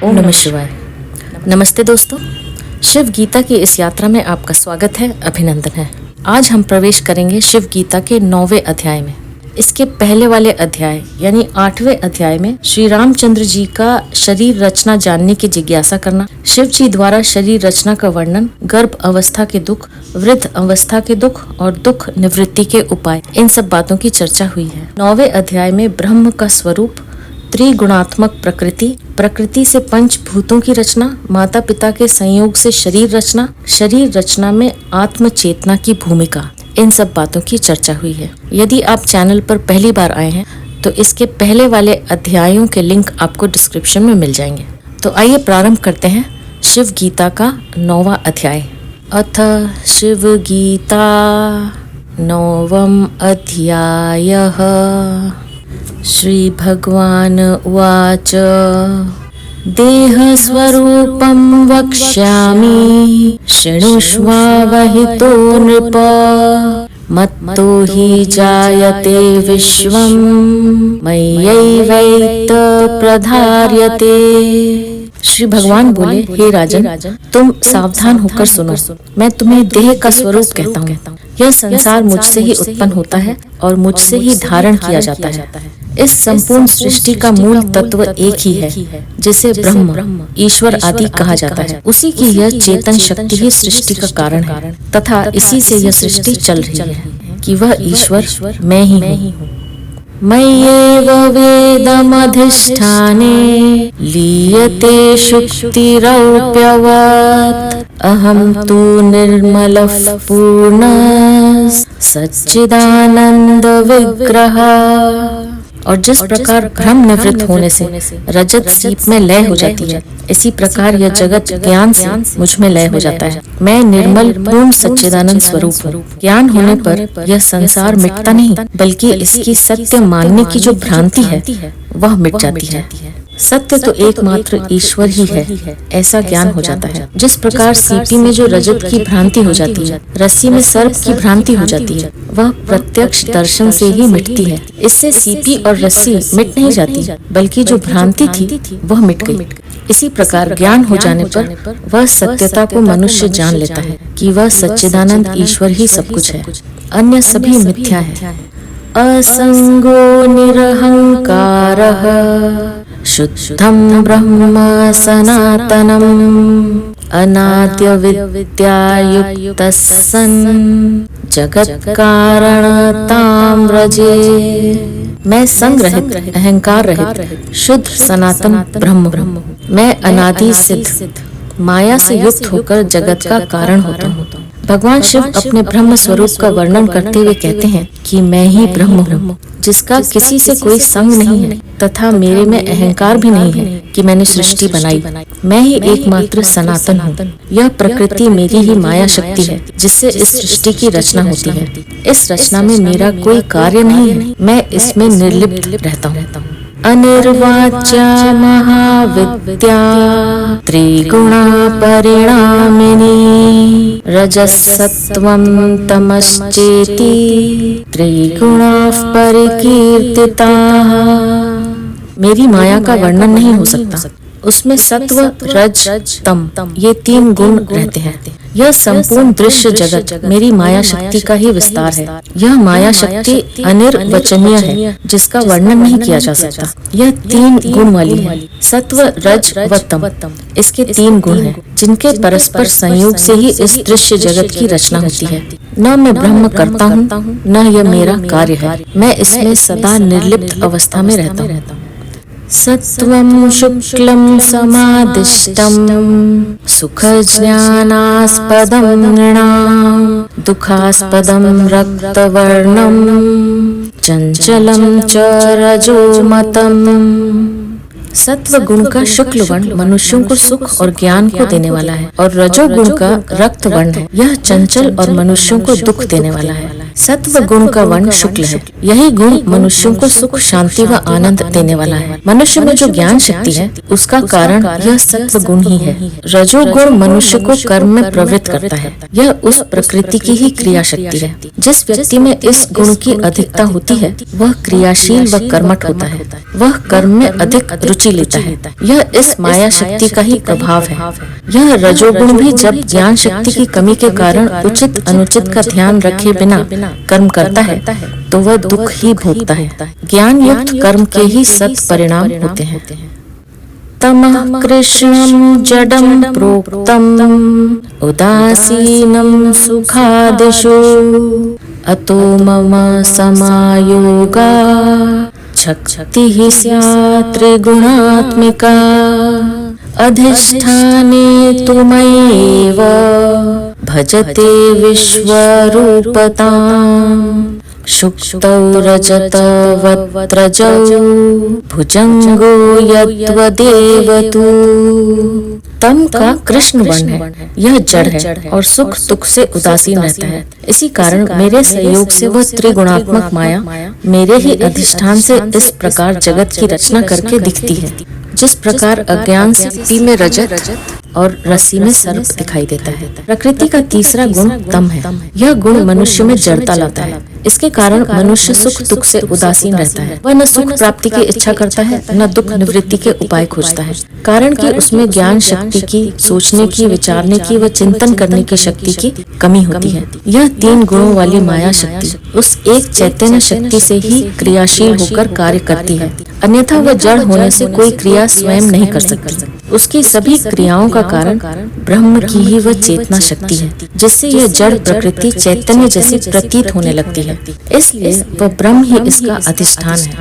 ओम नमः शिवाय। नमस्ते दोस्तों, शिव गीता की इस यात्रा में आपका स्वागत है, अभिनंदन है। आज हम प्रवेश करेंगे शिव गीता के 9वें अध्याय में। इसके पहले वाले अध्याय यानी 8वें अध्याय में श्री रामचंद्र जी का शरीर रचना जानने की जिज्ञासा करना, शिव जी द्वारा शरीर रचना का वर्णन, गर्भ अवस्था के दुख, वृद्ध अवस्था के दुख और दुख निवृत्ति के उपाय, इन सब बातों की चर्चा हुई है। 9वें अध्याय में ब्रह्म का स्वरूप, त्रिगुणात्मक प्रकृति से पंचभूतों की रचना, माता पिता के संयोग से शरीर रचना में आत्म चेतना की भूमिका, इन सब बातों की चर्चा हुई है। यदि आप चैनल पर पहली बार आए हैं तो इसके पहले वाले अध्यायों के लिंक आपको डिस्क्रिप्शन में मिल जाएंगे। तो आइए प्रारंभ करते हैं शिव गीता का 9वां अध्याय। अथ शिव गीता 9वां अध्यायः। श्री भगवान उवाच देहस्वरूपं वक्ष्यामि शृणुष्वावहितो नृप मत्तो हि जायते विश्वं मय्यैवैत प्रधार्यते। श्री भगवान बोले, हे राजन, तुम सावधान होकर सुनो। मैं तुम्हें देह का स्वरूप कहता हूँ। यह संसार मुझसे ही उत्पन्न होता है और मुझसे ही धारण किया जाता है। इस संपूर्ण सृष्टि का मूल तत्व एक ही है, जिसे ब्रह्म, ईश्वर आदि कहा जाता है। उसी की यह चेतन शक्ति ही सृष्टि का कारण है तथा इसी से यह सृष्टि चल रही है कि वह ईश्वर मैं ही हूँ। मय्येव वेदमधिष्ठाने लीयते शुक्तिरौप्यवत् अहं तु निर्मलः पूर्णः सच्चिदानंद विग्रह। और जिस प्रकार भ्रम निवृत्त होने से रजत सीप में लय हो जाती है, इसी प्रकार यह जगत ज्ञान से मुझ में लय हो जाता है। मैं निर्मल पूर्ण सच्चिदानंद स्वरूप हूँ। ज्ञान होने पर यह संसार मिटता नहीं, बल्कि इसकी सत्य मानने की जो भ्रांति है वह मिट जाती है। सत्य तो एकमात्र ईश्वर ही है, ऐसा ज्ञान हो जाता है। जिस प्रकार सीपी में जो रजत की भ्रांति हो जाती है, रस्सी में सर्प की भ्रांति हो जाती है, वह प्रत्यक्ष दर्शन से ही मिटती है। इससे सीपी और रस्सी मिट नहीं जाती, बल्कि जो भ्रांति थी वह मिट गई। इसी प्रकार ज्ञान हो जाने पर वह सत्यता को मनुष्य जान लेता है कि वह सच्चिदानंद ईश्वर ही सब कुछ है, अन्य सभी मिथ्या है। असंगो निरहंकारः शुद्धं ब्रह्म सनातनम् अनाद्यविद्यायुक्तः सन् जगत्कारणतां व्रजे। मैं संग रहित, अहंकार रहित, शुद्ध सनातन ब्रह्म हूँ। मैं अनादि सिद्ध, माया से युक्त होकर जगत का कारण होता हूँ। भगवान शिव अपने ब्रह्म स्वरूप का वर्णन करते हुए कहते हैं कि मैं ही ब्रह्म हूँ, जिसका किसी से कोई संग नहीं है तथा मेरे में अहंकार भी नहीं है कि मैंने सृष्टि बनाई। मैं ही एकमात्र सनातन हूँ। यह प्रकृति मेरी ही माया शक्ति है, जिससे इस सृष्टि की रचना होती है। इस रचना में मेरा कोई कार्य नहीं है, मैं इसमें निर्लिप्त रहता हूँ। अनिर्वाच्या महाविद्या त्रिगुणा परिणामिनी रजसत्वं तमश्चेति त्रिगुणाः परिकीर्तिताः। मेरी माया का वर्णन नहीं हो सकता। उसमें सत्व, रज, तम ये 3 गुण रहते हैं। यह संपूर्ण दृश्य जगत मेरी माया शक्ति का ही विस्तार है। यह माया शक्ति अनिर्वचनीय है, जिसका वर्णन नहीं किया जा सकता। यह 3 गुण वाली है, सत्व, रज व तम। इसके 3 गुण हैं, जिनके परस्पर संयोग से ही इस दृश्य जगत की रचना होती है। न मैं ब्रह्म करता हूँ, न यह मेरा कार्य है। मैं इसमें सदा निर्लिप्त अवस्था में रहता हूँ। सत्वं शुक्लं समादिष्टं सुखज्ञानास्पदं नृणां दुःखास्पदं रक्तवर्णं चंचलं च रजोमतम्। सत्व गुण का शुक्ल वर्ण मनुष्यों को सुख और ज्ञान को देने वाला है और रजोगुण का रक्त वर्ण है, यह चंचल और मनुष्यों को दुख देने वाला है। सत्व गुण का वर्ण शुक्ल है। यही गुण मनुष्यों को सुख, शांति व आनंद देने वाला है। मनुष्य में जो ज्ञान शक्ति है उसका कारण यह सत्व गुण ही है। रजोगुण मनुष्य को कर्म में प्रवृत्त करता है। यह उस प्रकृति की ही क्रिया शक्ति है। जिस व्यक्ति में इस गुण की अधिकता होती है वह क्रियाशील व कर्मठ होता है। वह कर्म में अधिक रुचि लेता है। यह इस माया शक्ति का ही प्रभाव है। यह रजोगुण भी जब ज्ञान शक्ति की कमी के कारण उचित अनुचित का ध्यान रखे बिना कर्म करता है तो वह दुख ही भोगता है। ज्ञान युक्त कर्म के ही सत् परिणाम होते हैं। तमः कृष्णं जडं प्रोक्तम् उदासीनं सुखादिषु अतो मम समायोगा शक्तिः स्यात् त्रिगुणात्मिका अधिष्ठाने तु मय्येव भजते विश्वरूपतां शुक्तौ रजतवत्रजौ भुजंगो यद्वदेव तु। तम का कृष्ण वर्ण है। यह जड़ है और सुख दुख से उदासीन रहता है। इसी कारण मेरे सहयोग से वह त्रिगुणात्मक माया मेरे ही अधिष्ठान से इस प्रकार जगत की रचना करके दिखती है। जिस प्रकार अज्ञान से मिट्टी में रजत और रस्सी में सर्प दिखाई देता है। प्रकृति का तीसरा गुण तम है। यह गुण मनुष्य में जड़ता लाता है। इसके कारण मनुष्य सुख दुख से उदासीन रहता है। वह न सुख प्राप्ति की इच्छा करता है न दुख निवृत्ति के उपाय खोजता है, कारण कि उसमें ज्ञान शक्ति की, सोचने की, विचारने की व चिंतन करने की शक्ति की कमी होती है। यह तीन गुणों वाली माया शक्ति उस एक चैतन्य शक्ति से ही क्रियाशील होकर कार्य करती है, अन्यथा वह जड़ होने से कोई क्रिया स्वयं नहीं कर सकती। उसकी सभी क्रियाओं का कारण ब्रह्म की ही वह चेतना शक्ति है, जिससे यह जड़ प्रकृति चैतन्य जैसी प्रतीत होने लगती है। इसलिए वह ब्रह्म ही इसका अधिष्ठान है।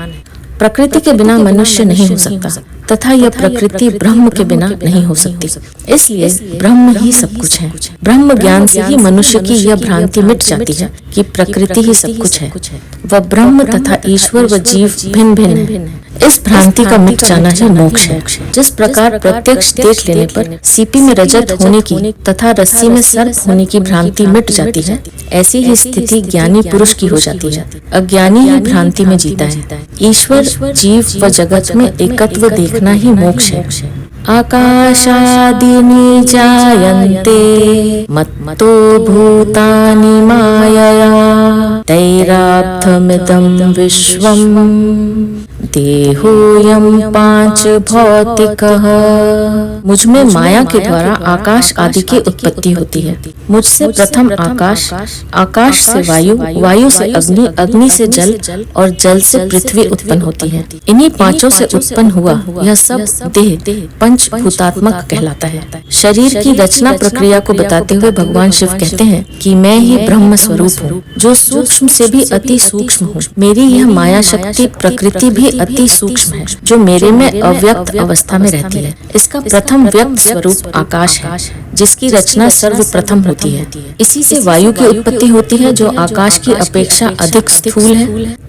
प्रकृति के बिना मनुष्य नहीं हो सकता तथा यह प्रकृति ब्रह्म के बिना नहीं हो सकती। इसलिए ब्रह्म ही सब कुछ है। ब्रह्म ज्ञान से ही मनुष्य की यह भ्रांति मिट जाती है कि प्रकृति ही सब कुछ है। वह ब्रह्म तथा ईश्वर व जीव भिन्न भिन्न है। इस भ्रांति का मिट जाना ही मोक्ष है। जिस प्रकार प्रत्यक्ष देख लेने पर सीपी में रजत होने की तथा रस्सी में सर्प होने की भ्रांति मिट जाती है, ऐसी ही स्थिति ज्ञानी पुरुष की हो जाती है। अज्ञानी ही भ्रांति में जीता है। ईश्वर, जीव व जगत में एकत्व देखना ही मोक्ष है। आकाशादीनि जायन्ते मत्तो भूतानि मायया तैराब्धमिदं विश्वम् देहोऽयं पांच भौतिकः। मुझ में माया के द्वारा आकाश आदि की उत्पत्ति होती है। मुझसे प्रथम आकाश, आकाश से वायु, वायु से अग्नि, अग्नि से जल और जल से पृथ्वी उत्पन्न होती है। इन्हीं पांचों से उत्पन्न हुआ यह सब देह पंचभूतात्मक कहलाता है। शरीर की रचना प्रक्रिया को बताते हुए भगवान शिव कहते हैं कि मैं ही ब्रह्म स्वरूप हूँ, जो सूक्ष्म से भी अति सूक्ष्म हूँ। मेरी यह माया शक्ति प्रकृति भी अति सूक्ष्म है, जो मेरे में अव्यक्त अवस्था में रहती है। इसका प्रथम व्यक्त स्वरूप आकाश है, जिसकी रचना सर्वप्रथम होती है। इसी से वायु की उत्पत्ति होती है, जो आकाश की अपेक्षा अधिक स्थूल है।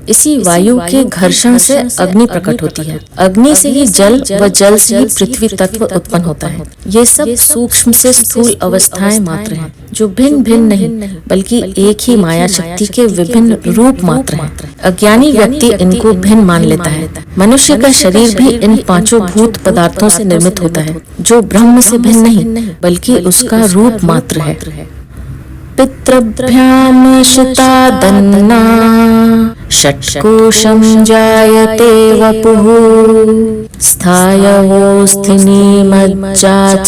इसी वायु के घर्षण से अग्नि प्रकट होती है। अग्नि से ही जल व जल से ही पृथ्वी तत्व उत्पन्न होता है। ये सब सूक्ष्म से स्थूल अवस्थाएं मात्र हैं, जो भिन्न भिन्न नहीं बल्कि एक ही माया शक्ति के विभिन्न रूप मात्र हैं। अज्ञानी व्यक्ति इनको भिन्न मान लेता है। मनुष्य का शरीर भी इन पांचों भूत पदार्थों से निर्मित होता है, जो ब्रह्म से भिन्न नहीं बल्कि उसका रूप मात्र है। पितृभ्याम शितादन्ना षट्कोशं जायते वपुः स्थायवोऽस्थिनी मज्जा च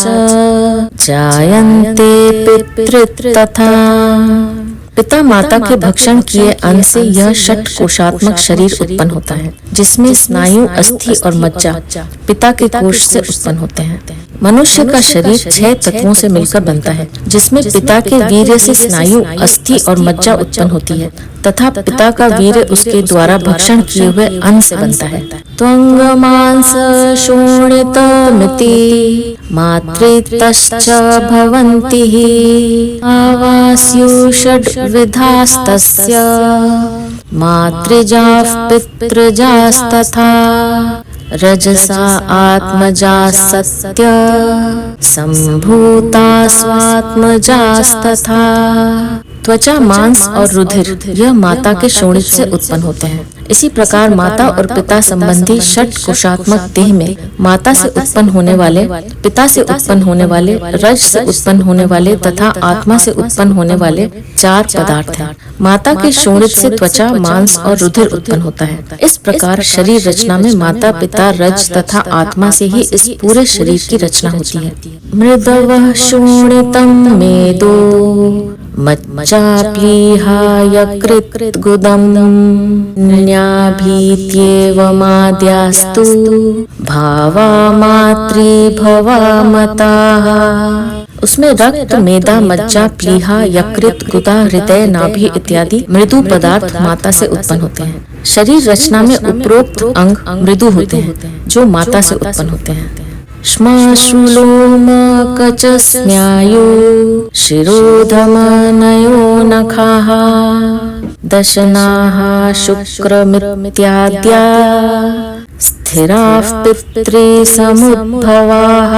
जायन्ते पितृतथा। पिता माता के भक्षण किए अन्न से यह षट कोशात्मक शरीर उत्पन्न होता है, जिसमें स्नायु, अस्थि और मज्जा पिता के कोश से उत्पन्न होते हैं। मनुष्य का शरीर 6 तत्वों से मिलकर बनता है, जिसमें पिता के वीर्य से स्नायु, अस्थि और मज्जा उत्पन्न होती है तथा पिता का वीर्य उसके द्वारा भक्षण किए हुए अन्न से बनता है। त्वंग मांस शोणितमिति मातृतश्च भवन्ति आवास्यु षड्विधास्तस्य मातृजाः पितृजास्तथा रजसा आत्मजा सत्य संभूता स्वात्मजास्तथा। त्वचा, मांस और रुधिर यह माता के शोणित से उत्पन्न होते हैं। इसी प्रकार माता और पिता संबंधी षट कोशात्मक देह में माता से उत्पन्न होने वाले, पिता से उत्पन्न होने वाले, रज से उत्पन्न होने वाले तथा आत्मा से उत्पन्न होने वाले 4 पदार्थ हैं। माता के शोणित से त्वचा, मांस और रुधिर उत्पन्न होता है। इस प्रकार शरीर रचना में माता, पिता, रज तथा आत्मा से ही इस पूरे शरीर की रचना होती है। मृदवः शोणितं मेदो मज्जाप्लीहा यकृतगुदं न्याभीत्येवमाद्यास्तु भावा मातृभवा मताः। उसमें रक्त, मेदा, मज्जा, प्लीहा, यकृत, गुदा, हृदय, नाभि इत्यादि मृदु पदार्थ माता से उत्पन्न होते हैं। शरीर रचना में उपरोक्त अंग मृदु होते हैं जो माता से उत्पन्न होते हैं। श्मश्रुलोम कचस्नायु शिरोधमनयो नखाः दशनाः शुक्रमित्याद्या स्थिराः पित्रे समुद्भवाः।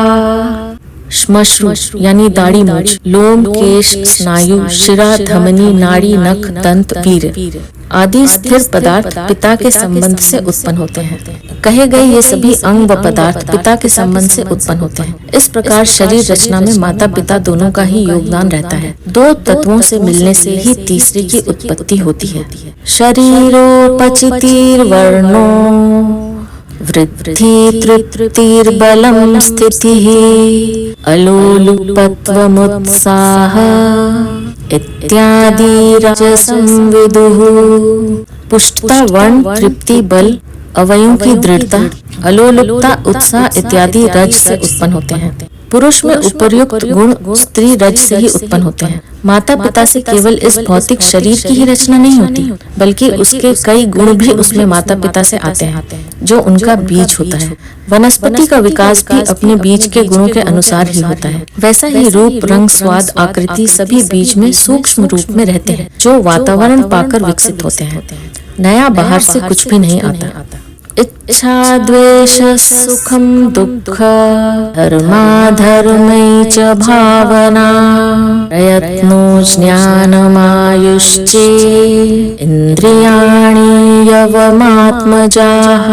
श्मश्रु यानी दाढ़ी मूछ, लोम, केश, स्नायु, शिरा, धमनी, नाड़ी, नख, दंत, वीर्य आदि स्थिर पदार्थ पिता के संबंध से उत्पन्न होते हैं। कहे गए ये सभी अंग व पदार्थ पिता के संबंध से उत्पन्न होते हैं। इस प्रकार शरीर रचना में माता पिता दोनों का ही योगदान रहता है। 2 तत्वों से मिलने से ही तीसरे की उत्पत्ति होती है। शरीरोपचितिर्वर्णो वृद्धि तृप्तिर्बलं स्थितिः अलोलुपत्वमुत्साह इत्यादि रजसंविदुः। पुष्टता, वर्ण, तृप्ति, बल, अवयवों की दृढ़ता, अलोलुपता, उत्साह इत्यादि रज से उत्पन्न होते हैं। पुरुष में उपर्युक्त गुण स्त्री रज से ही उत्पन्न होते हैं। माता पिता से केवल इस भौतिक शरीर की ही रचना नहीं होती, बल्कि उसके कई गुण भी उसमें माता पिता से आते हैं, जो उनका बीज होता है। वनस्पति का विकास भी अपने बीज के गुणों के अनुसार ही होता है। वैसा ही रूप, रंग, स्वाद, आकृति सभी बीज में सूक्ष्म रूप में रहते हैं, जो वातावरण पाकर विकसित होते हैं। नया बाहर से कुछ भी नहीं आता। इच्छा, द्वेष, सुखम, दुख, धर्माधर्मै च भावना, प्रयत्नो ज्ञानमायुश्चे इंद्रियाणि यवमात्मजाः।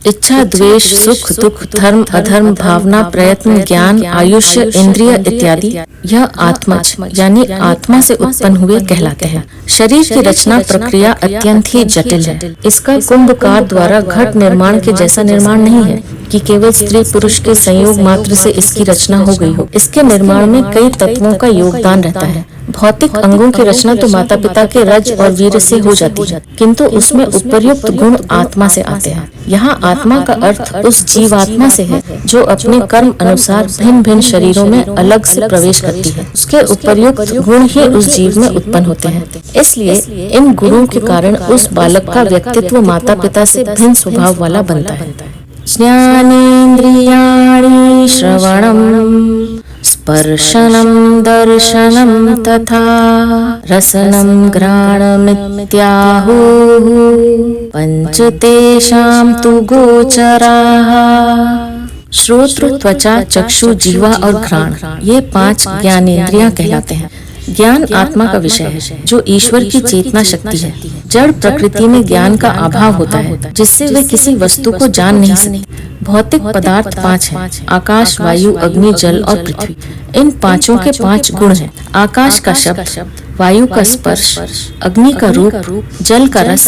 इच्छा, द्वेष, सुख, दुख, धर्म, अधर्म, भावना, प्रयत्न, ज्ञान, आयुष्य, इंद्रिय इत्यादि यह आत्मज यानी आत्मा से उत्पन्न हुए कहलाते हैं। शरीर की रचना प्रक्रिया अत्यंत ही जटिल है। इसका कुंभकार द्वारा घट निर्माण के जैसा निर्माण नहीं है कि केवल स्त्री पुरुष के संयोग मात्र से इसकी रचना हो गई हो। इसके निर्माण में कई तत्वों का योगदान रहता है। भौतिक अंगों की रचना तो माता पिता के रज और वीर्य से हो जाती है, किंतु उसमें उपर्युक्त गुण आत्मा से आते हैं। यहाँ आत्मा का अर्थ उस जीवात्मा से है जो अपने कर्म अनुसार भिन्न भिन्न शरीरों में अलग से प्रवेश करती है। उसके उपर्युक्त गुण ही उस जीव में उत्पन्न होते हैं। इसलिए इन गुणों के कारण उस बालक का व्यक्तित्व माता पिता से भिन्न स्वभाव वाला बनता है। ज्ञानेन्द्रियाणि श्रवणं स्पर्शनं दर्शनं तथा रसनं घ्राणमित्याहुः पंच तेषां तु गोचराः। श्रोत्र, त्वचा, चक्षु, जीवा और घ्राण ये 5 ज्ञानेंद्रियां कहलाते हैं। ज्ञान आत्मा का विषय है, जो ईश्वर की चेतना शक्ति है। जड़ प्रकृति में ज्ञान का अभाव होता है, जिससे वे किसी वस्तु को जान नहीं सकते। भौतिक पदार्थ 5 हैं: आकाश, वायु, अग्नि, जल और पृथ्वी। इन पांचों के 5 गुण हैं: आकाश का शब्द, वायु का स्पर्श, अग्नि का रूप, जल का रस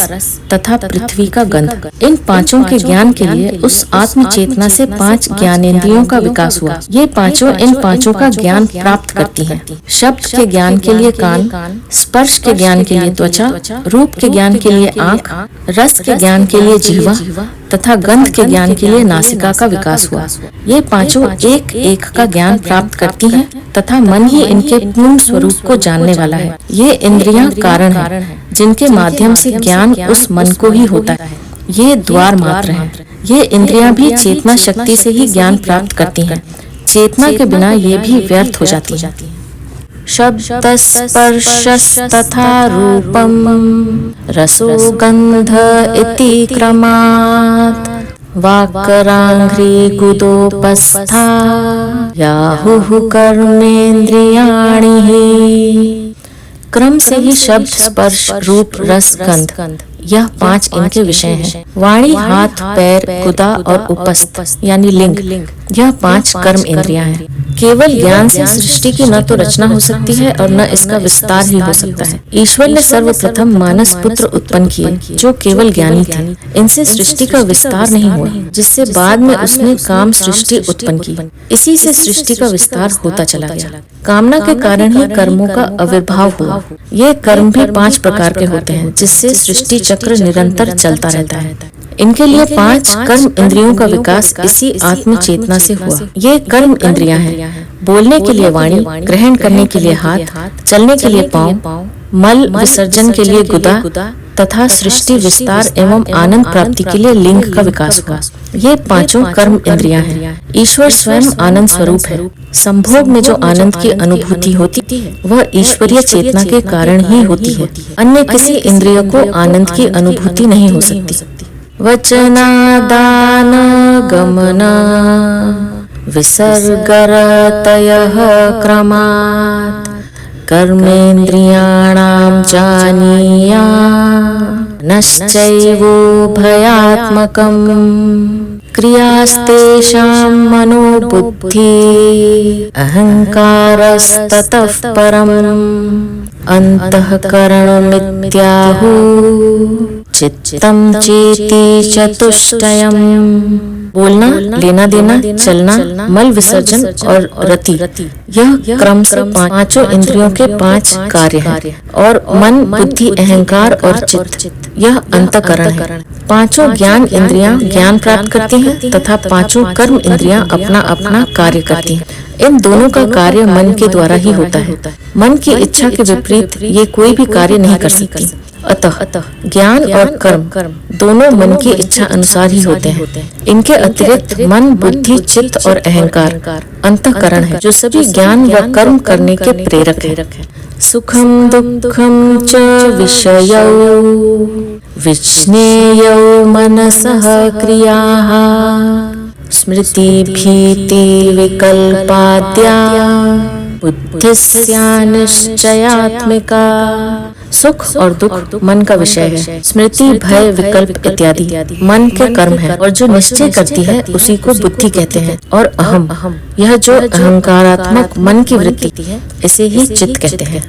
तथा पृथ्वी का गंध। इन पांचों के ज्ञान के लिए उस आत्म चेतना से 5 ज्ञानेंद्रियों का विकास हुआ। ये पांचों इन पांचों का ज्ञान प्राप्त करती हैं। शब्द के ज्ञान के लिए कान, स्पर्श के ज्ञान के लिए त्वचा, रूप के ज्ञान के लिए आँख, रस के ज्ञान के लिए जीवा तथा गंध के ज्ञान के लिए नासिका का विकास हुआ। ये पांचों एक एक का ज्ञान प्राप्त करती हैं तथा मन ही इनके पूर्ण स्वरूप को जानने वाला है। ये इंद्रियां कारण हैं, जिनके माध्यम से ज्ञान उस मन को ही होता है। ये द्वार मात्र हैं। ये इंद्रियां भी चेतना शक्ति से ही ज्ञान प्राप्त करती हैं। चेतना के बिना ये भी व्यर्थ हो जाती हैं। शब्द, स्पर्श तथा रूपम रसो गंध इति क्रमात् वाक्कराङ्घ्रि गुदोपस्था याहुः कर्मेन्द्रियाणि। क्रम से ही शब्द, स्पर्श, रूप, रस, गंध, यह 5 इनके विषय हैं। वाणी, हाथ, पैर, गुदा और उपस्थ यानी लिंग, यह 5 कर्म इंद्रियां हैं। केवल ज्ञान से सृष्टि की न तो रचना हो सकती है और न इसका विस्तार ही हो सकता है। ईश्वर ने सर्वप्रथम मानस पुत्र उत्पन्न किए जो केवल ज्ञानी थे। इनसे सृष्टि का विस्तार नहीं हुआ, जिससे बाद में उसने काम सृष्टि उत्पन्न की। इसी से सृष्टि का विस्तार होता चला गया। कामना के कारण ही कर्मों का आविर्भाव हुआ। ये कर्म भी 5 प्रकार के होते हैं, जिससे सृष्टि चक्र निरंतर चलता रहता है। इनके लिए 5 कर्म इंद्रियों का विकास इसी आत्म चेतना से हुआ। ये कर्म इंद्रियां हैं। बोलने के लिए वाणी, ग्रहण करने के लिए हाथ, चलने के लिए पांव, मल विसर्जन के लिए गुदा तथा सृष्टि विस्तार एवं आनंद प्राप्ति के लिए लिंग का विकास हुआ। ये 5 कर्म इंद्रियां हैं। ईश्वर स्वयं आनंद स्वरूप है। संभोग में जो आनंद की अनुभूति होती है वह ईश्वरीय चेतना के कारण ही होती है। अन्य किसी इंद्रिय को आनंद की अनुभूति नहीं हो सकती। वचनादान गमना विसर्गरतयः क्रमात् कर्मेन्द्रियाणां जानीया नश्चैवोभयात्मकम् क्रियास्तेषां मनोबुद्धि अहंकारस्ततः परम् अंतःकरणमित्याहुः चित्तं चेति चतुष्टयम्। बोलना, लेना देना, चलना, मल विसर्जन और रति, यह क्रम से 5 इंद्रियों के 5 कार्य हैं। और मन, बुद्धि, अहंकार और चित्त, यह अंतःकरण है। 5 ज्ञान इंद्रियां ज्ञान प्राप्त करती हैं तथा 5 कर्म इंद्रियां अपना अपना कार्य करती हैं। इन दोनों का कार्य मन के द्वारा ही होता है। मन की इच्छा के विपरीत ये कोई भी कार्य नहीं कर सकती। अतः ज्ञान और कर्म दोनों मन की इच्छा अनुसार ही होते हैं। इनके अतिरिक्त मन, बुद्धि, चित्त और अहंकार अंतःकरण है, जो सभी ज्ञान व कर्म करने के प्रेरक है। सुखम दुःखम च विषयौ विज्ञेयौ मनसः क्रियाः स्मृति भीति विकल्पाद्या बुद्धिस्या निश्चयात्मिका। सुख और दुख मन का विषय है। स्मृति, भय, विकल्प इत्यादि मन के कर्म है और जो निश्चय करती है उसी को बुद्धि कहते हैं। और अहम, यह जो अहंकारात्मक मन की वृत्ति है, इसे ही चित्त कहते हैं।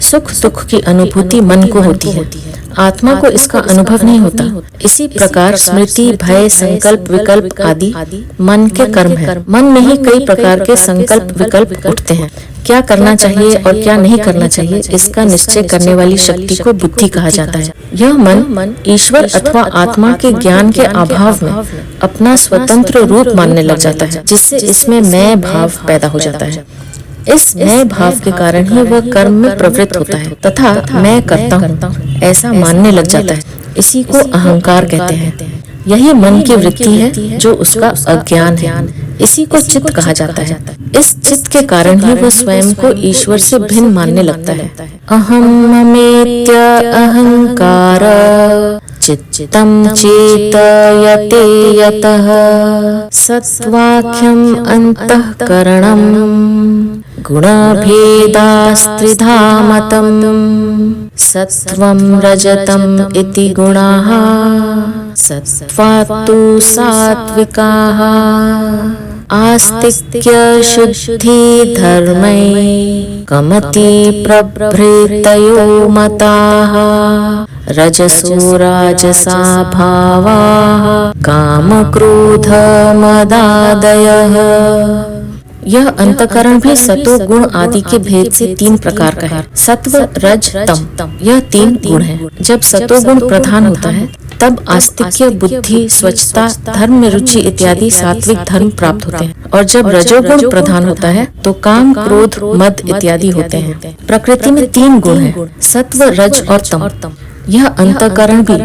सुख दुख की अनुभूति मन को होती है, आत्मा को इसका अनुभव नहीं होता। इसी प्रकार स्मृति, भय, संकल्प, विकल्प आदि मन के कर्म है। मन में ही कई प्रकार के संकल्प विकल्प उठते हैं। क्या करना चाहिए और क्या नहीं करना चाहिए, इसका निश्चय करने वाली शक्ति को बुद्धि कहा जाता है। यह मन ईश्वर अथवा आत्मा के ज्ञान के अभाव में अपना स्वतंत्र रूप मानने लग जाता है, जिससे इसमें मैं भाव पैदा हो जाता है। इस मैं भाव के कारण ही वह कर्म में प्रवृत्त होता है तथा मैं करता हूँ ऐसा मानने लग जाता है। इसी को अहंकार कहते हैं। यही मन की वृत्ति है जो उसका अज्ञान है। इसी को चित्त कहा जाता है। इस चित्त के कारण ही वह स्वयं को ईश्वर से भिन्न मानने लगता है। अहम ममेत्य अहंकार चित्तं चेतयते यतः सत्वाख्यं अंतःकरणं गुणभेदास्त्रिधा मतम् सत्वं रजतम् इति गुणाः सत्त्वात्तु सात्विकाः आस्तिक्य शुद्धि धर्मै कमति प्रभृतयो मताः रजसो राजसा भावाः काम क्रोध मदादयः। यह अंतःकरण भी सतो गुण आदि के भेद से 3 प्रकार का है। सत्व, रज, तम, यह 3 गुण हैं। जब सतो गुण प्रधान होता है तब आस्तिक्य, बुद्धि, स्वच्छता, धर्म में रुचि इत्यादि सात्विक धर्म प्राप्त होते हैं। और जब रजोगुण प्रधान होता है तो काम, क्रोध, मद इत्यादि होते हैं। प्रकृति में 3 गुण हैं, सत्व, रज और तम। यह अंतःकरण भी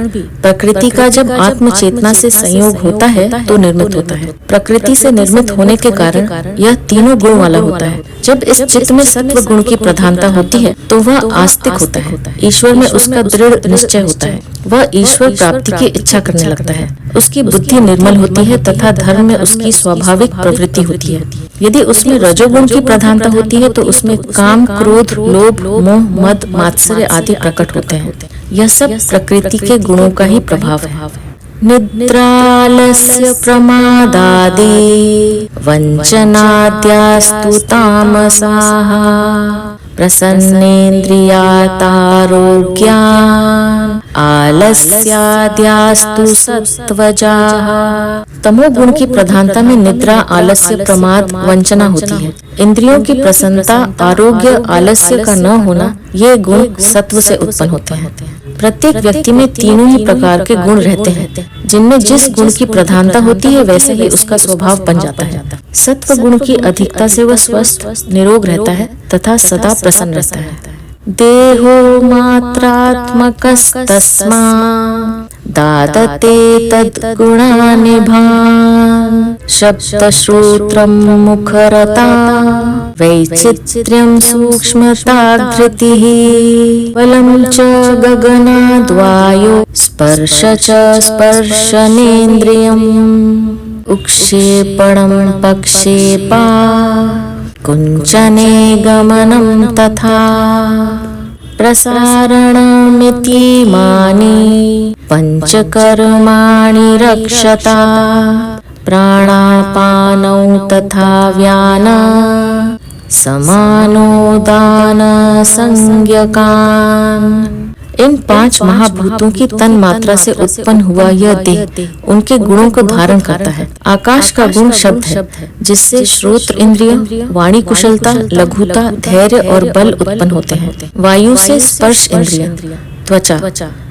प्रकृति का जब आत्म चेतना से संयोग होता है तो निर्मित होता है। प्रकृति से निर्मित होने के कारण यह तीनों गुण वाला होता है। जब इस चित्त में सत्व गुण की प्रधानता होती है तो वह आस्तिक होता है। ईश्वर में उसका दृढ़ निश्चय होता है। वह ईश्वर प्राप्ति की इच्छा करने लगता है। उसकी बुद्धि निर्मल होती है तथा धर्म में उसकी स्वाभाविक प्रवृत्ति होती है। यदि उसमें रजोगुण की प्रधानता होती है तो उसमें काम, क्रोध, लोभ, मोह, मद, मात्सर्य आदि प्रकट होते हैं। यह सब प्रकृति के गुणों का ही प्रभाव है। निद्रालस्य प्रमादादि वंचनाद्यास्तु तामसाः प्रसन्नेन्द्रियातारोग्यान् आलस्याद्यास्तु सत्वजाः। तमोगुण की प्रधानता में निद्रा, आलस्य, प्रमाद, वंचना होती है। इंद्रियों की प्रसन्नता, आरोग्य, आलस्य का न होना, ये गुण सत्व से उत्पन्न होते हैं। प्रत्येक व्यक्ति में तीनों ही प्रकार के गुण रहते हैं। जिनमें जिस गुण की प्रधानता होती है वैसे ही उसका स्वभाव बन जाता है। सत्व गुण की अधिकता से वह स्वस्थ, निरोग रहता है तथा सदा प्रसन्न रहता है। देहो मात्रात्मकस्तस्मा दादते तद्गुणानिभान् शब्दश्रोत्रं मुखरता वैचित्र्यं सूक्ष्मताधृतिः बलं च गगनाद्वायो स्पर्श च स्पर्शनेन्द्रियम् उक्षेपणं पक्षेपा कुञ्चने गमनं तथा प्रसारणमिति मानि पञ्चकर्माणि रक्षता प्राणापानौ तथा व्याना समानो दान संज्ञकान्। इन 5 महाभूतों की तन मात्रा से उत्पन्न हुआ यह देह उनके गुणों को धारण करता है। आकाश का गुण शब्द है, जिससे श्रोत्र इंद्रिय, वाणी कुशलता, लघुता, धैर्य और बल उत्पन्न होते हैं। वायु से स्पर्श इंद्रिय, त्वचा,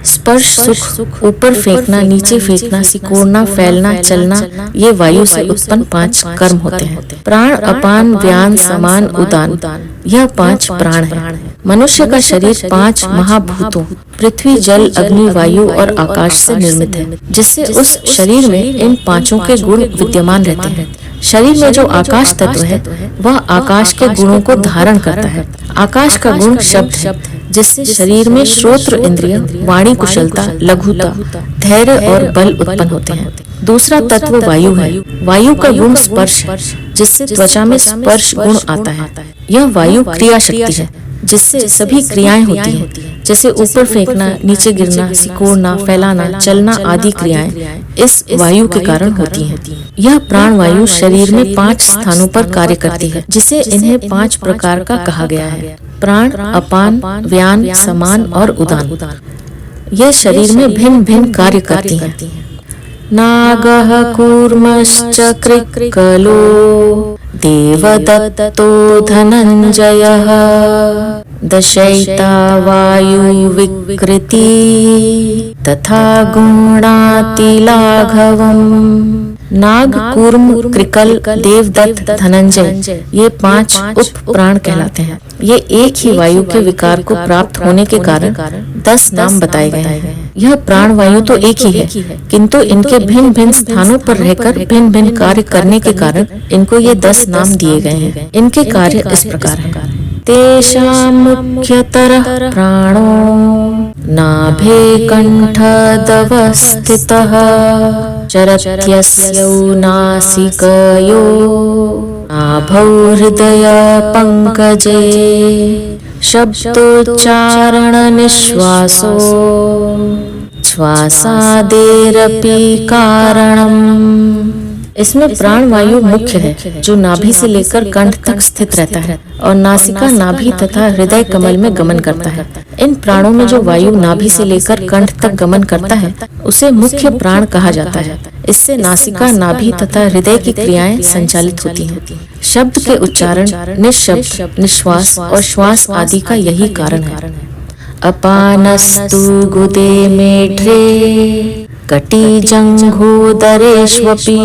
स्पर्श सुख, ऊपर फेंकना, नीचे फेंकना, सिकोड़ना, फैलना, चलना, ये वायु से उत्पन्न 5 कर्म होते हैं। प्राण, अपान, व्यान, समान, उदान, यह 5 प्राण है। मनुष्य का शरीर 5 महाभूतों पृथ्वी, जल, अग्नि, वायु और आकाश से निर्मित है, जिससे उस शरीर में इन 5 के गुण विद्यमान रहते हैं। शरीर में जो आकाश तत्व है वह आकाश के गुणों को धारण करता है। आकाश का गुण शब्द है, जिससे शरीर में श्रोत्र इंद्रिय, वाणी कुशलता, लघुता, धैर्य और बल उत्पन्न होते हैं। दूसरा तत्व वायु है। वायु का गुण स्पर्श है, जिससे त्वचा में स्पर्श गुण आता है। यह वायु क्रिया शक्ति है, जिससे सभी क्रियाएं होती हैं, जैसे ऊपर फेंकना, नीचे गिरना, सिकोड़ना, फैलाना, चलना आदि क्रियाएं इस वायु के कारण होती हैं। यह प्राण वायु शरीर में 5 स्थानों पर कार्य करती है, जिसे इन्हें 5 प्रकार का कहा गया है। प्राण, अपान, व्यान, समान और उदान। यह शरीर में भिन्न भिन्न कार्य करती हैं। नागः कूर्मश्च कृक्कलो देवदत्तो धनञ्जयः दशैता वायुविकृति तथा गुणातिलाघवम्। नाग, कूर्म, कृकल, देवदत्त, धनंजय ये 5 उप प्राण कहलाते हैं। ये एक ही वायु के विकार को प्राप्त होने के कारण 10 नाम बताए गए हैं। यह प्राण वायु तो एक ही है, किंतु इनके भिन्न भिन्न स्थानों पर रहकर भिन्न भिन्न कार्य करने के कारण इनको ये 10 नाम दिए गए हैं। इनके कार्य इस प्रकार हैं। तेषां मुख्यतरः प्राणो नाभे कण्ठदवस्थितः चरत्यस्यौ नासिकयो नाभौ हृदय पंकजे शब्दोच्चारण निश्वासो श्वासादेरपि कारणम्। इसमें प्राण वायु मुख्य है, जो नाभि से लेकर कंठ तक स्थित रहता है और नासिका, नाभि तथा हृदय कमल में गमन करता है। इन प्राणों में जो वायु नाभि से लेकर कंठ तक गमन करता है उसे मुख्य प्राण कहा जाता है। इससे नासिका, नाभि तथा हृदय की क्रियाएं संचालित होती हैं। शब्द के उच्चारण, निःशब्द, निश्वास और श्वास आदि का यही कारण है। अपानस्तु गुदे मेढ्रे कटिजङ्घोदरेष्वपि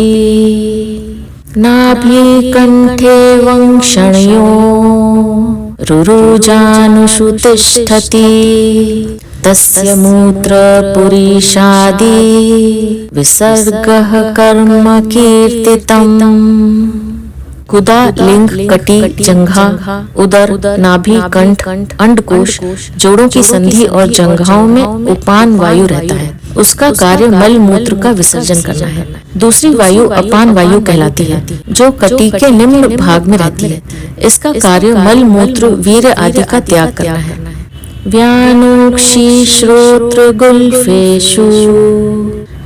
नाभि कण्ठे वंक्षण्यो रुरुजानुषु तिष्ठति तस्य मूत्रपुरीषादि विसर्गः कर्म कीर्तितम्। गुदा, लिंग, कटी, जंघा, उदर, नाभि, कंठ, अंडकोश, जोड़ों की संधि और जंघाओं में उपान वायु रहता है। उसका कार्य मल मूत्र का विसर्जन करना है। दूसरी वायु अपान वायु कहलाती है, जो कटी के निम्न भाग में रहती है। इसका कार्य मल मूत्र वीर्य आदि का त्याग करना है। व्यानोक्षी श्रोत्र गुल्फेषु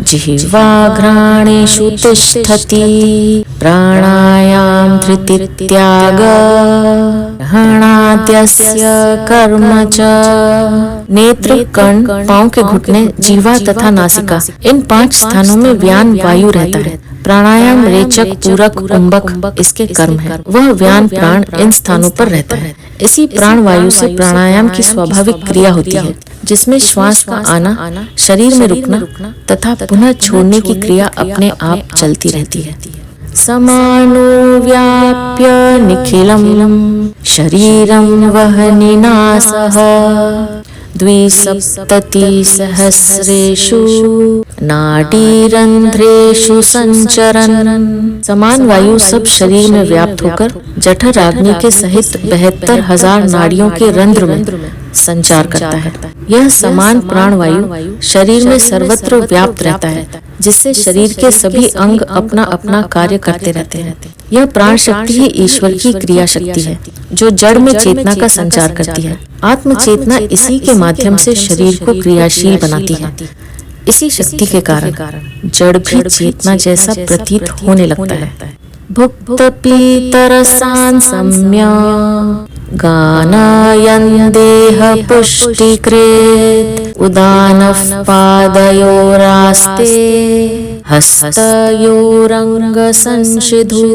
जिह्वाघ्राणेषु तिष्ठति प्राणायाम धृतित्याग ग्रहणाद्यस्य कर्म च। नेत्र, कर्ण, पांव के घुटने, जीवा तथा नासिका, इन 5 स्थानों में व्यान वायु रहता है। प्राणायाम, रेचक, पूरक, कुंभक इसके कर्म है। वह व्यान प्राण इन स्थानों पर रहता है। इसी प्राण वायु से प्राणायाम की स्वाभाविक क्रिया होती है, जिसमें श्वास का आना, शरीर में रुकना तथा पुनः छोड़ने की क्रिया अपने आप चलती रहती है। समानो व्याप्य निखिलम शरीरम वहनिना सह द्विसप्ततिसहस्रेषु नाडीरंध्रेषु संचरन्। समान वायु सब शरीर में व्याप्त होकर जठराग्नि के सहित 72,000 नाड़ियों के रंध्र में संचार करता है। यह समान प्राण वायु शरीर में सर्वत्र व्याप्त रहता है, जिससे शरीर के सभी अंग अपना अपना कार्य करते रहते हैं। यह प्राण शक्ति ही ईश्वर की क्रिया शक्ति है, जो जड़ में चेतना का संचार करती है। आत्म चेतना इसी के माध्यम से शरीर को क्रियाशील बनाती है। इसी शक्ति के कारण जड़ भी चेतना जैसा प्रतीत होने लगता है। भुक्त पीतरसान् सम्य गानयन् देह पुष्टिकृत् उदानः पादयोरास्ते हस्तयोरंग संशिधु।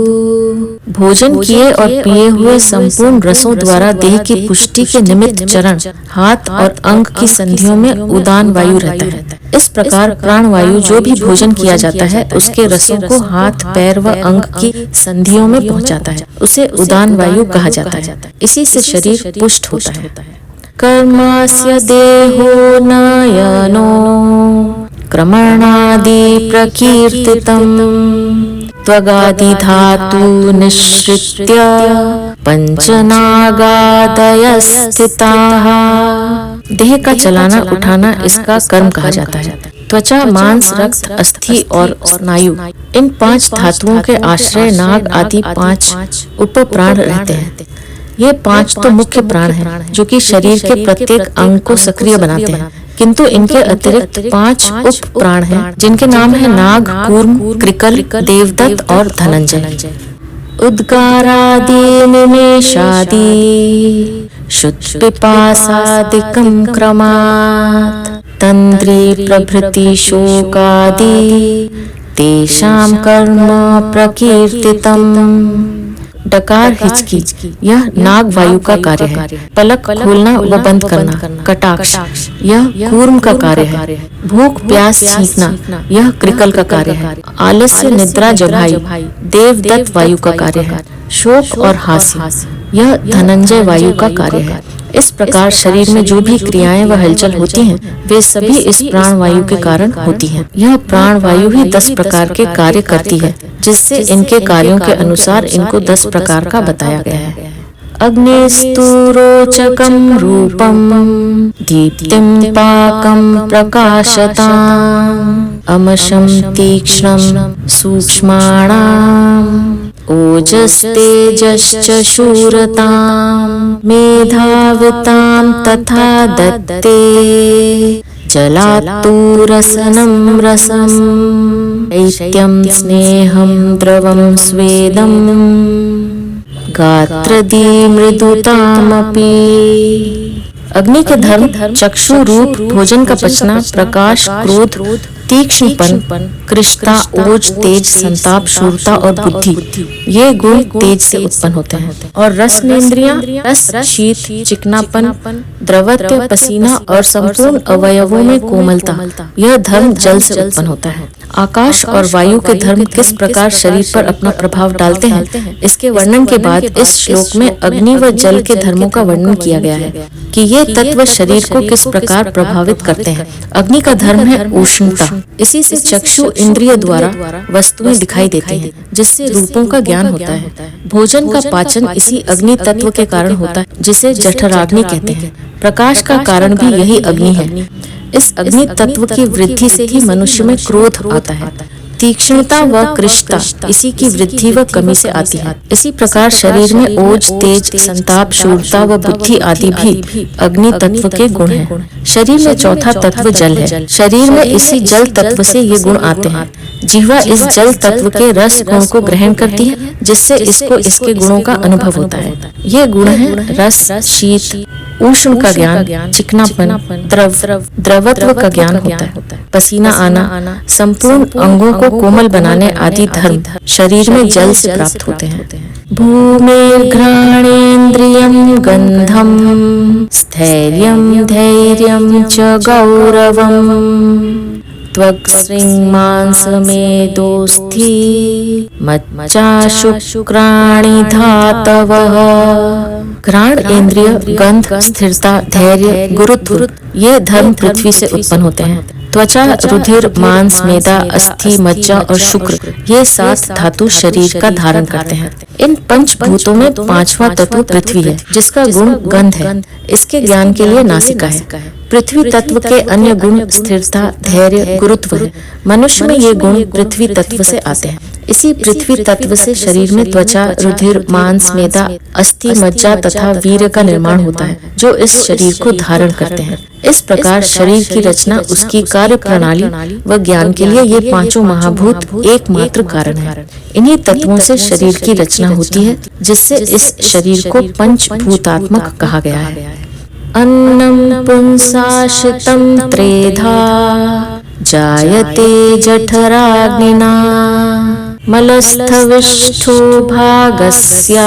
भोजन किए और पिए हुए संपूर्ण रसों द्वारा देह की पुष्टि के निमित्त चरण, हाथ और अंग की संधियों में उदान वायु रहता है। इस प्रकार प्राण वायु जो भी भोजन किया जाता है उसके रसों को हाथ, पैर व अंग की संधियों में पहुंचाता है। उसे उदान वायु कहा जाता है। इसी से शरीर पुष्ट होता है। कर्मस्य देहो नयनो क्रमणादि प्रकीर्तितम् त्वगादि धातु निश्रित्य पंचनागादय स्थिताः। देह का चलाना उठाना इसका कर्म कहा जाता है। त्वचा, मांस, रक्त, अस्थि और स्नायु, इन 5 धातुओं के आश्रय नाग आदि 5 उप प्राण रहते हैं। ये 5 तो मुख्य प्राण हैं, जो कि शरीर के प्रत्येक अंग को सक्रिय बनाते हैं, किंतु इनके अतिरिक्त 5 उप प्राण हैं, जिनके नाम है नाग, कूर्म, कृकल, देवदत्त और धनंजय। उद्गारादि निमेषादि शुद्धपिपासादिकं क्रमात् तंद्री प्रभृति शोकादि तेषां कर्म प्रकीर्तितम्। डकार, हिचकी, यह नाग वायु का कार्य है। पलक खोलना व बंद करना, कटाक्ष, यह कूर्म का कार्य है। भूख प्यास छींकना, यह कृकल का कार्य है। आलस्य निद्रा जभाई, देवदत्त वायु का कार्य है। शोक और हास्य, यह धनंजय वायु का कार्य है। इस प्रकार शरीर में जो भी क्रियाएं व हलचल होती हैं, वे सभी इस प्राण वायु के कारण होती हैं। यह प्राण वायु ही 10 प्रकार के कार्य करती है, जिससे इनके कार्यों के अनुसार इनको 10 प्रकार का बताया गया है। अग्निस्तु रोचकं रूपं दीप्तिं पाकं प्रकाशताम् अमशं तीक्ष्णं सूक्ष्माणाम् ओजस्तेजश्च शूरतां मेधावितां तथा दत्ते जलात्तु रसनं रसं शैत्यं स्नेहं द्रवं स्वेदं गात्रदी मृदुतामपि। अग्नि के धर्म चक्षु रूप, भोजन का पचना, प्रकाश, क्रोध, तीक्ष्णपन, कृष्णता, ओज, तेज, संताप, शूरता और बुद्धि, ये गुण तेज से उत्पन्न होते हैं। और रसनेन्द्रियां, रस, शीत, चिकनापन, द्रवत्व, पसीना और संपूर्ण अवयवों में कोमलता, यह धर्म जल से उत्पन्न होता है। आकाश और वायु के धर्म किस प्रकार शरीर पर अपना प्रभाव डालते हैं, इसके वर्णन के बाद इस श्लोक में अग्नि व जल के धर्मों का वर्णन किया गया है कि ये तत्व शरीर को किस प्रकार प्रभावित करते हैं। अग्नि का धर्म है उष्णता। इसी से चक्षु इंद्रिय द्वारा वस्तुएं दिखाई देती हैं, जिससे रूपों का ज्ञान होता है। भोजन का पाचन इसी अग्नि तत्व के कारण होता है, जिसे जठराग्नि कहते हैं। प्रकाश का कारण भी यही अग्नि है। इस अग्नि तत्व की वृद्धि से ही मनुष्य में क्रोध आता है। तीक्ष्णता व कृष्णता इसी की वृद्धि व कमी से आती है। इसी प्रकार शरीर में ओज, तेज, संताप, शूरता व बुद्धि आदि भी अग्नि तत्व के गुण हैं। शरीर में चौथा तत्व जल है। शरीर में इसी जल तत्व से ये गुण आते हैं। जिह्वा इस जल तत्व के रस गुण को ग्रहण करती है, जिससे इसको इसके गुणों का अनुभव होता है। ये गुण है रस, शीत, उष्ण का ज्ञान, चिकनापन, द्रवत्व का ज्ञान होता है, पसीना आना, संपूर्ण अंगों को कोमल बनाने आदि धर्म शरीर में जल से प्राप्त होते हैं। भूमिर्घ्राणेन्द्रियं गंधम, स्थैर्यं धैर्यं च गौरवम्, त्वक्सृङ्मांसमेदोस्थि, मज्जा शुक्राणि धातवः। घ्राण इंद्रिय, गंध, स्थिरता, धैर्य, गुरुत्व, ये धर्म पृथ्वी से उत्पन्न होते हैं। त्वचा, रुधिर, मांस, मेदा, अस्थि, मज्जा और शुक्र, ये 7 धातु शरीर का धारण करते हैं। इन पंचभूतों में 5वां तत्व पृथ्वी है, जिसका गुण गंध है। इसके ज्ञान के लिए नासिका है। पृथ्वी तत्व के अन्य गुण स्थिरता, धैर्य, गुरुत्व है। मनुष्य में ये गुण पृथ्वी तत्व से आते हैं। इसी पृथ्वी तत्व से शरीर में त्वचा, रुधिर, मांस, मेदा, अस्थि, मज्जा तथा वीर्य का निर्माण होता है, जो इस शरीर को धारण करते हैं। इस प्रकार शरीर की रचना, उसकी कार्य प्रणाली व ज्ञान के लिए ये 5 महाभूत एकमात्र कारण है। इन्हीं तत्वों से शरीर की रचना होती है, जिससे इस शरीर को पंचभूतात्मक कहा गया है। अन्नं पुंसाश्रितं त्रेधा, जायते जठराग्निना, मलस्थविष्ठो भागस्य,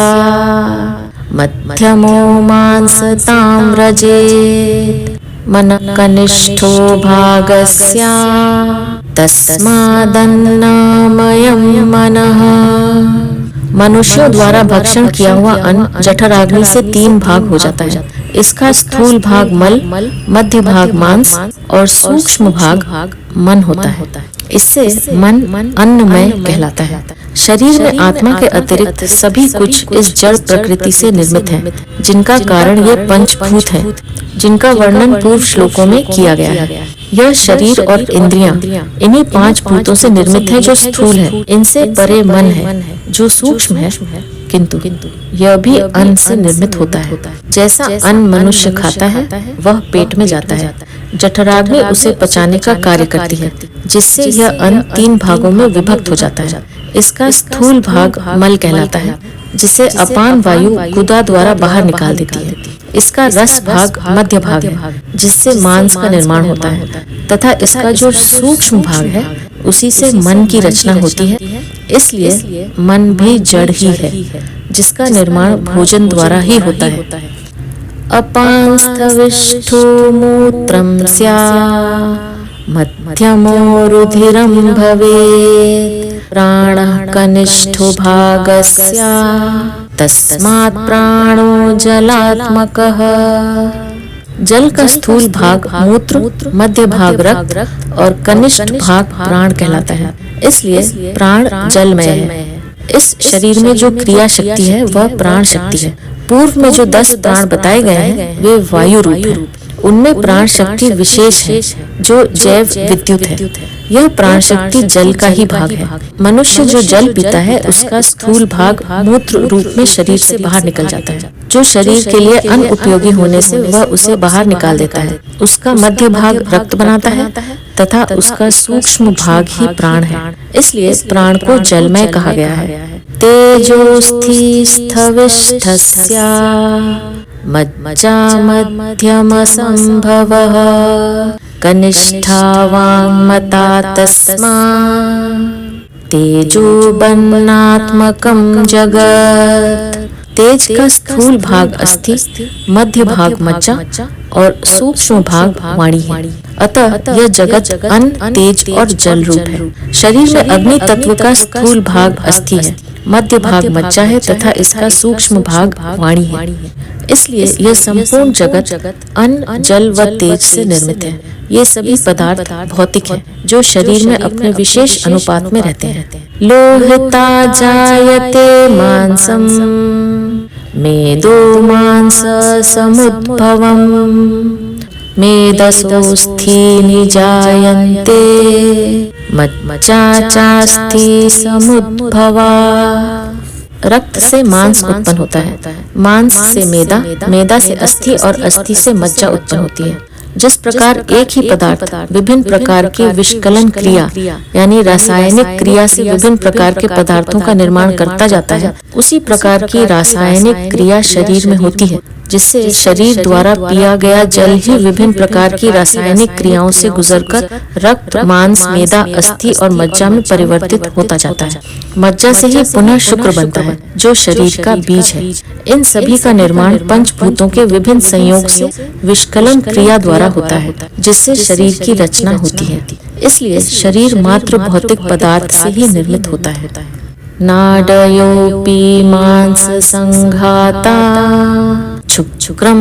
मध्यमो मांसतां व्रजेत्, मनकनिष्ठो भागस्य, तस्मादन्नमयं मनः। मनुष्यों द्वारा भक्षण किया हुआ अन्न जठराग्नि से 3 भाग हो जाता है। इसका स्थूल भाग मल, मध्य भाग मांस और सूक्ष्म भाग मन होता है। इससे मन अन्नमय कहलाता है। शरीर में आत्मा के अतिरिक्त सभी कुछ इस जड़ प्रकृति से निर्मित है, जिनका कारण ये पंचभूत है, जिनका वर्णन पूर्व श्लोकों में किया गया है। यह शरीर और इंद्रियां इन्हीं 5 भूतों से निर्मित है, जो स्थूल है। इनसे परे मन है, जो सूक्ष्म है, किंतु यह भी अन्न से निर्मित होता है। जैसा अन्न मनुष्य खाता है, वह पेट में जाता है। जठराग्नि उसे पचाने का कार्य करती है, जिससे यह अन्न 3 भागों में विभक्त हो जाता है। इसका स्थूल भाग मल कहलाता है, जिसे अपान वायु गुदा द्वारा बाहर निकाल देती है। इसका रस भाग मध्य भाग है, जिससे मांस का निर्माण होता है, तथा इसका जो सूक्ष्म भाग है, उसी से मन की रचना होती है। इसलिए मन भी जड़ ही है, जिसका निर्माण भोजन द्वारा ही होता है। अपांस्थविष्ठो मूत्रं स्यात्, मध्यमो रुधिरं भवेत्, प्राणः कनिष्ठो भागस्य, तस्मात् प्राणो जलात्मकः। जल का स्थूल भाग मूत्र, मध्य भाग रक्त और कनिष्ठ भाग प्राण कहलाता है। इसलिए प्राण जलमय है। इस शरीर में जो क्रिया शक्ति है, वह प्राण शक्ति है। पूर्व में जो 10 प्राण बताए गए हैं, वे वायु रूप हैं। उनमें प्राण शक्ति विशेष है, जो जैव विद्युत है। यह प्राण शक्ति जल का ही भाग है। मनुष्य जो जल पीता है, उसका स्थूल भाग मूत्र रूप में शरीर से बाहर निकल जाता है, जो शरीर के लिए अनुपयोगी होने से वह उसे बाहर निकाल देता है। उसका मध्य भाग रक्त बनाता है, तथा उसका सूक्ष्म भाग ही प्राण है। इसलिए प्राण को जलमय कहा गया है। तेजोस्थि स्थविष्ठस्य मज्जा मध्यमसंभवः कनिष्ठा वाङ्मता तस्मा तेजोबन्नात्मकं जगत्। तेज का स्थूल भाग अस्थि, मध्य भाग मज्जा और सूक्ष्म भाग वाणी है। अतः यह जगत अन्न, तेज और जल रूप है। शरीर में अग्नि तत्व का स्थूल भाग अस्थि है, मध्य भाग मज्जा है तथा इसका सूक्ष्म भाग वाणी है। इसलिए यह संपूर्ण जगत अन्न, जल व तेज से निर्मित है। ये सभी पदार्थ भौतिक हैं, जो शरीर में अपने विशेष अनुपात में रहते हैं। लोहिता जायते मांसम मेदो मांस समुद्भवम् मेदसोऽस्थीनि जायन्ते मज्जा चास्ति समुद्भवा। रक्त से मांस उत्पन्न होता है, मांस से मेदा, मेदा से अस्थि और अस्थि से मज्जा उत्पन्न होती है। जिस प्रकार एक ही पदार्थ विभिन्न प्रकार की विष्कलन क्रिया यानी रासायनिक क्रिया से विभिन्न प्रकार के पदार्थों का निर्माण करता जाता है, उसी प्रकार की रासायनिक क्रिया शरीर में होती है, जिससे शरीर द्वारा पिया गया जल ही विभिन्न प्रकार की रासायनिक क्रियाओं से गुजरकर रक्त, मांस, मेदा, अस्थि और मज्जा में परिवर्तित होता जाता है। मज्जा से ही पुनः शुक्र बनता है, जो शरीर का बीज है। इन सभी का निर्माण पंचभूतों के विभिन्न संयोग से विष्कलन क्रिया द्वारा होता है, जिससे शरीर की रचना होती है। इसलिए शरीर मात्र भौतिक पदार्थ से ही निर्मित होता है। नाडयोपि मांस संघाता शुक्रम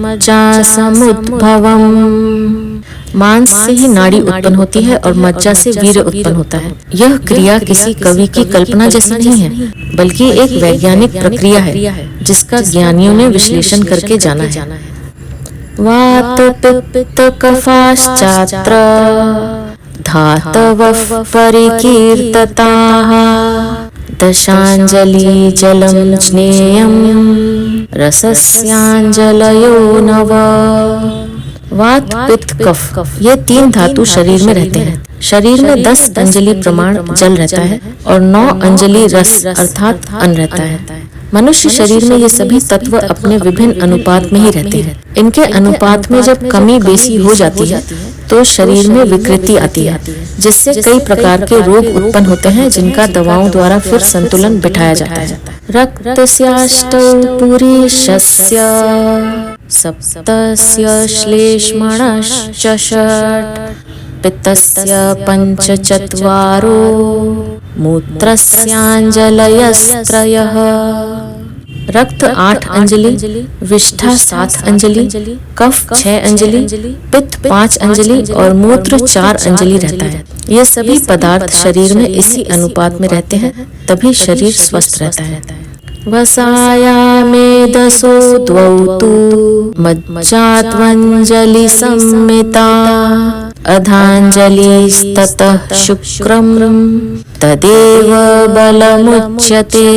मज्जा समुद्भवम्। मांस से ही नाड़ी उत्पन्न होती है और मज्जा से वीर्य उत्पन्न होता है। यह क्रिया किसी कवि की कल्पना जैसी नहीं है, बल्कि एक वैज्ञानिक प्रक्रिया है, जिसका ज्ञानियों ने विश्लेषण करके जाना है। वात पित्त कफाश्चात्र धातवः परिकीर्तताः दशांजलि जलम ज्ञेयं रसस्यांजलयो नव। वात, पित्त, कफ ये तीन धातु शरीर में रहते हैं। शरीर में 10 अंजलि प्रमाण जल रहता है और 9 अंजलि रस अर्थात अन्न रहता है। मनुष्य शरीर में ये सभी तत्व अपने विभिन्न अनुपात में ही रहते हैं। इनके अनुपात में जब कमी बेसी हो जाती है तो शरीर में विकृति आती है, जिससे कई प्रकार के रोग उत्पन्न होते हैं, जिनका दवाओं द्वारा फिर संतुलन बिठाया जाता है। रक्तस्याष्टौ पुरीशस्य सप्तस्य श्लेष्मणश्च षट् पित्तस्य पञ्चचत्वारो मूत्रस्यांजलयस्त्रयः। रक्त 8 अंजलि, विष्ठा 7 अंजलि, कफ 6 अंजलि, पित्त 5 अंजलि और मूत्र 4 अंजलि रहता है। ये सभी पदार्थ शरीर में इसी अनुपात में रहते हैं, तभी शरीर स्वस्थ रहता है। वसायामेदसो द्वौ तु मज्जात्वञ्जलि सम्मिता अधांजलिस्ततः शुक्रम तदेव बलमुच्यते।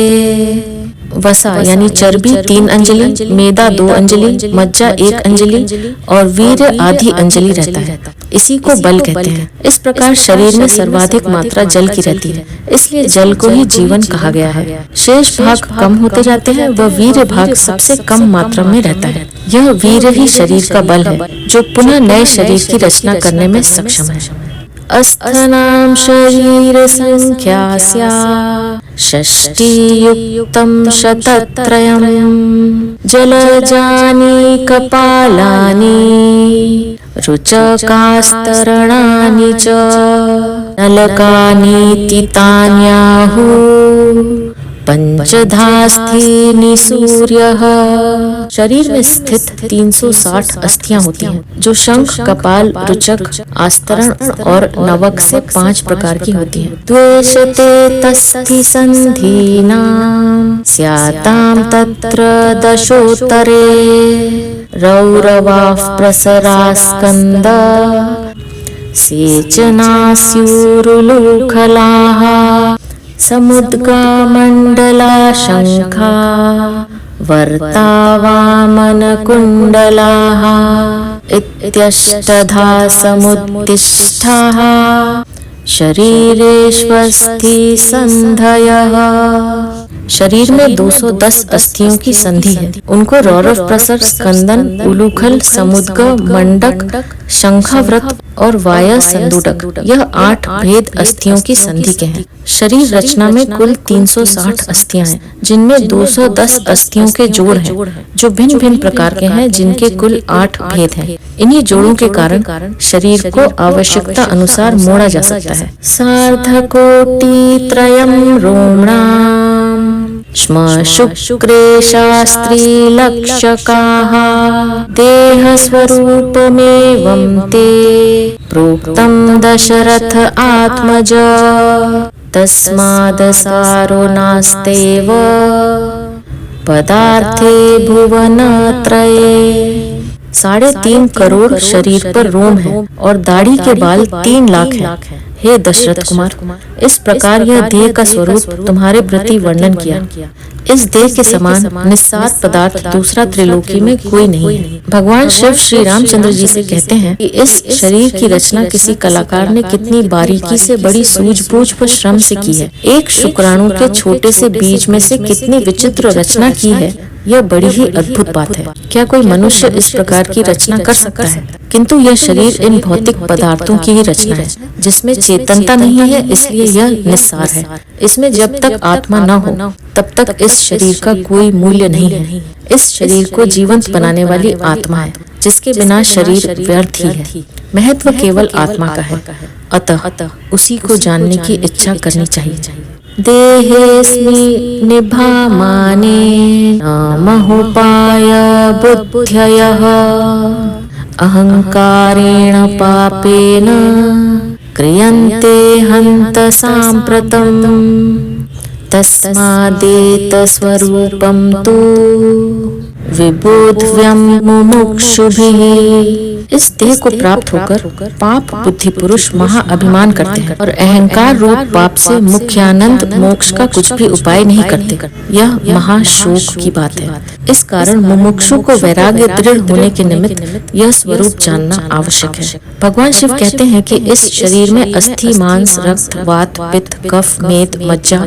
वसा यानी चर्बी 3 अंजलि, मेदा 2 अंजलि, मज्जा 1 अंजलि और वीर्य आधी अंजलि रहता है। इसी को बल कहते हैं। इस प्रकार शरीर में सर्वाधिक मात्रा जल की रहती है, इसलिए जल को ही जीवन कहा गया है। शेष भाग कम होते जाते हैं, वह वीर्य भाग सबसे कम मात्रा में रहता है। यह वीर्य ही शरीर का बल है, जो पुनः नए शरीर की रचना करने में सक्षम है। अस्थनां शरीर संख्यास्या षष्टियुक्तं शतत्रयम् जलजानि कपालानि रुचकास्तरणानि च नलकानीति तान्याहुः पंचधास्थीनि सूर्यः। शरीर में स्थित 360 अस्थियां होती हैं, जो शंख, कपाल, रुचक, आस्तरण और नवक से 5 प्रकार की होती हैं। द्वेषते तस्थि संधीनां स्यातां तत्र दशोत्तरे रौरवाः प्रसरास्कन्द सेचनास्युरुलूखलाः समुद्गामण्डला शङ्खा वर्तावामनकुण्डलाः इत्यष्टधा समुत्तिष्ठाः शरीरेष्वस्थि सन्धयः। शरीर में 210 अस्थियों की संधि है। उनको रौरव, प्रसर, स्कंदन, उलूखल, समुद्ग, मंडक, शंखाव्रत और वाया संदूडक, यह 8 भेद अस्थियों की संधि के हैं। शरीर रचना में कुल 360 अस्थियां हैं, जिनमें 210 अस्थियों के जोड़ हैं, जो भिन्न भिन्न प्रकार के हैं, जिनके कुल 8 भेद हैं। इन्हीं जोड़ों के कारण शरीर को आवश्यकता अनुसार मोड़ा जा सकता है। सार्धकोटि त्रयम् रोमणाम् श्म शुक्रे शास्त्री लक्षकाः देह स्वरूपमेवं ते प्रोक्तं दशरथ आत्मज तस्मादसारो नास्तेव पदार्थे भुवनत्रये। 3.5 करोड़ शरीर पर रोम है और दाढ़ी के बाल 3 लाख हैं। हे दशरथ कुमार, इस प्रकार यह देह का स्वरूप तुम्हारे प्रति वर्णन किया। इस देह के समान निस्सार पदार्थ दूसरा त्रिलोकी में कोई नहीं है। भगवान शिव श्री रामचंद्र जी से कहते हैं कि इस शरीर की रचना किसी कलाकार ने कितनी बारीकी से, बड़ी सूझबूझ व श्रम से की है। एक शुक्राणु के छोटे से बीज में से कितनी विचित्र रचना की है, यह बड़ी ही अद्भुत बात है। क्या कोई मनुष्य इस प्रकार की रचना कर सकता है? किंतु यह शरीर इन भौतिक पदार्थों की ही रचना है, जिसमें चेतनता नहीं है, इसलिए यह निस्सार है। इसमें जब तक आत्मा न हो तब तक इस शरीर का कोई मूल्य नहीं है। इस शरीर को जीवंत बनाने वाली आत्मा है, जिसके बिना शरीर व्यर्थ ही है। महत्व केवल आत्मा का है, अतः उसी को जानने की इच्छा करनी चाहिए। देहेऽस्मि निभामाने महोपाय बुद्धयः अहंकारेण पापेन क्रियन्ते हन्त साम्प्रतम् तस्मादेतस्वरूपं तु विबोध्यं मुमुक्षुभिः। इस देह को प्राप्त होकर पाप बुद्धि पुरुष महाअभिमान करते हैं और अहंकार रूप पाप से मुख्यानंद मोक्ष का कुछ भी उपाय नहीं करते। यह महाशोक की बात है। इस कारण मुमुक्षु को वैराग्य दृढ़ होने के निमित्त यह स्वरूप जानना आवश्यक है। भगवान शिव कहते हैं कि इस शरीर में अस्थि, मांस, रक्त, वात, पित्त, कफ, मेद, मज्जा,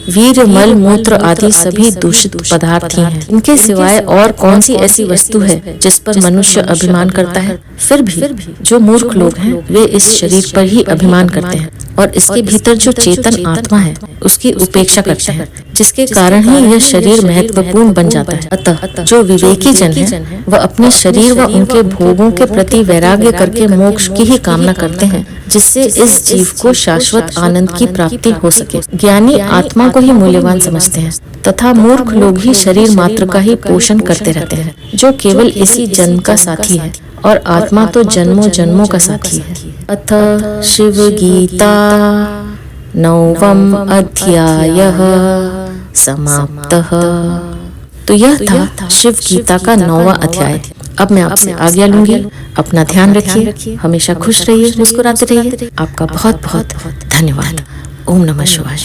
वीर्य, मल, मूत्र आदि सभी दूषित पदार्थ ही हैं। इनके सिवाय और कौन सी ऐसी वस्तु है जिस पर मनुष्य अभिमान करता है? फिर भी जो मूर्ख लोग हैं वे इस शरीर पर ही अभिमान करते हैं और इसके भीतर जो चेतन आत्मा है उसकी उपेक्षा करते हैं, जिसके कारण ही यह शरीर महत्वपूर्ण बन जाता है। अतः जो विवेकी जन है वह अपने शरीर व उनके भोगों के प्रति वैराग्य करके मोक्ष की ही कामना करते हैं, जिससे इस जीव को शाश्वत आनंद की प्राप्ति हो सके। ज्ञानी आत्मा को ही मूल्यवान समझते हैं तथा मूर्ख लोग ही शरीर मात्र का ही पोषण करते रहते हैं, जो केवल इसी जन्म का साथी है और आत्मा तो जन्मों जन्मों का साथी है। अथ शिव गीता 9वां अध्यायः समाप्तः। तो यह था शिव गीता का 9वां अध्याय। अब मैं आपसे आज्ञा लूंगी। अपना ध्यान रखिए, हमेशा खुश रहिए, मुस्कुराते रहिए। आपका बहुत बहुत धन्यवाद। ओम नमः शिवाय।